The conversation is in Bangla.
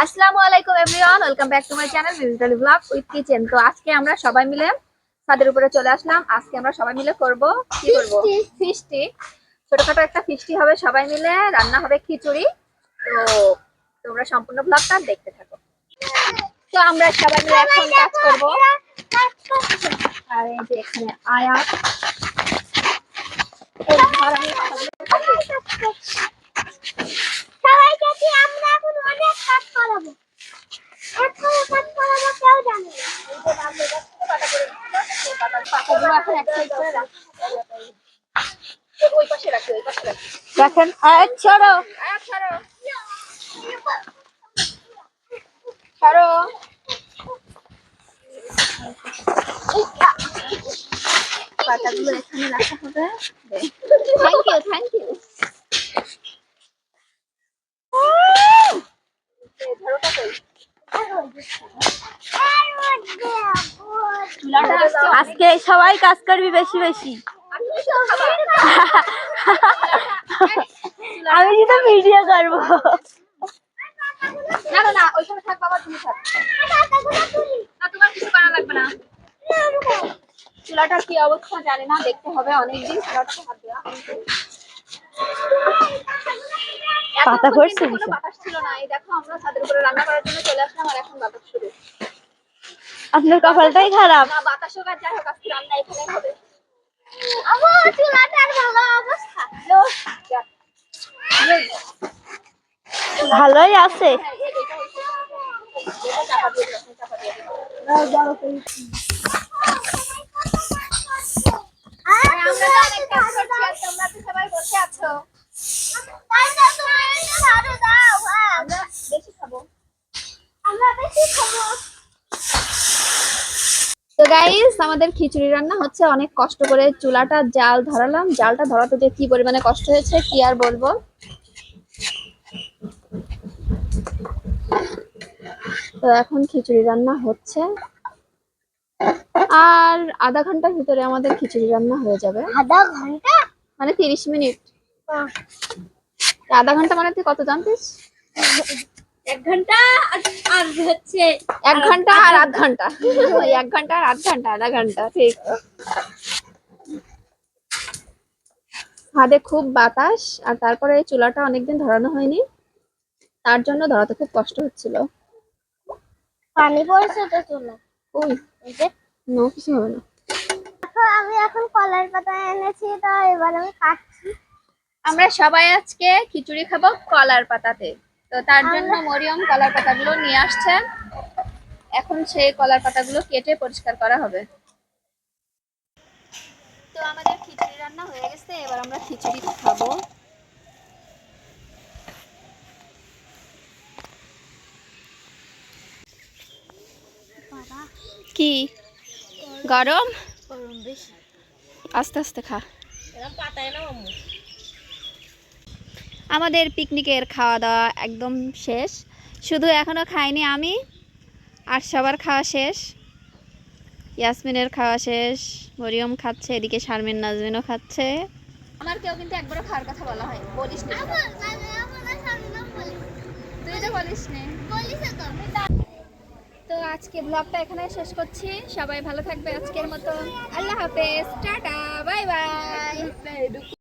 আসসালামু আলাইকুম everyone, welcome back to my channel digital blog with kitchen. তো আজকে আমরা সবাই মিলে ছাদের উপরে চলে আসলাম। আজকে আমরা সবাই মিলে করব ফিস্টি। ছোটখাটো একটা ফিস্টি হবে, সবাই মিলে রান্না হবে খিচুড়ি। তো তোমরা সম্পূর্ণ ব্লগটা দেখতে থাকো। তো আমরা সবাই মিলে এখন কাজ করব। আর এই যে এখানে আয়াত, এই ঘর আমি সবাইকে আমরা এখন অনেক কাজ করাবো। দেখেন ছাড়ো ছাড়ো, পাতাগুলো এখানে রাখা হবে। থ্যাংক ইউ আজকে সবাই কাজ করবি বেশি বেশি। আমি যেটা ভিডিও করবো। না না না, ওইখানে থাক বাবা, তুমি থাক না, তোমার কিছু করা লাগবে না। চুলাটার কি অবস্থা জানি না, দেখতে হবে অনেকদিন। পাতা পড়ছে কোনো বাতাস ছিল না। এই দেখো আমরা ছাদের উপরে রান্না করার জন্য চলে আসলাম, আর এখন বাতাস শুরু। আপনার কপালটাই খারাপ। না বাতাস হোক আর যাই হোক, আজকে রান্না এখানেই হবে। আমার চুলাটার ভালো অবস্থা। ভালোই আছে। তোমরা তো সবাই বসে আছো, বেশি খাবো। তো গাইস, আমাদের খিচুড়ি রান্না হচ্ছে। অনেক কষ্ট করে চুলাটা জাল ধরালাম। জালটা ধরাতে যে কি পরিমাণে কষ্ট হয়েছে কি আর বলবো। তো এখন খিচুড়ি রান্না হচ্ছে, আর আধা ঘন্টার ভিতরে আমাদের খিচুড়ি রান্না হয়ে যাবে। আধা ঘন্টা মানে 30 মিনিট। আধা ঘন্টা মানে তুই কত জানতিস? 1 ঘন্টা আর হচ্ছে 1 ঘন্টা আর আধ ঘন্টা। 1 ঘন্টা আর আধ ঘন্টা, আধা ঘন্টা ঠিক। হাতে খুব বাতাস, আর তারপরে এই চুলাটা অনেকদিন ধরানো হয়নি, তার জন্য ধরাতে খুব কষ্ট হচ্ছিল। পানি পড়ছে তো চুলা। ওই নো, কিছু হবে না। আমি এখন কলার পাতা এনেছি, তো এবার আমি কাটছি। আমরা সবাই আজকে খিচুড়ি খাবো কলার পাতাতে। তো তার জন্য মরিয়ম কলার পাতাগুলো নিয়ে আসছে। এখন সেই কলার পাতাগুলো কেটে পরিষ্কার করা হবে। তো আমাদের খিচুড়ি রান্না হয়ে গেছে, এবার আমরা খিচুড়ি খাবো। কি গরম? গরম বেশি। আস্তে আস্তে খা। আমাদের পিকনিকের খাওয়া দাওয়া একদম শেষ, শুধু এখনো খাইনি আমি, আর সবার খাওয়া শেষ। ইয়াসমিনের খাওয়া শেষ, মরিয়ম খাচ্ছে, এদিকে শারমিন নাজমিনও খাচ্ছে। আমার কেউ কিন্তু একবারও খাওয়ার কথা বলা হয়, বলিস না। তুই তো বলিস নি। তো আজকে ব্লগটা এখানে শেষ করছি। সবাই ভালো থাকবে আজকের মতো। আল্লাহ হাফেজ, টাটা, বাই বাই।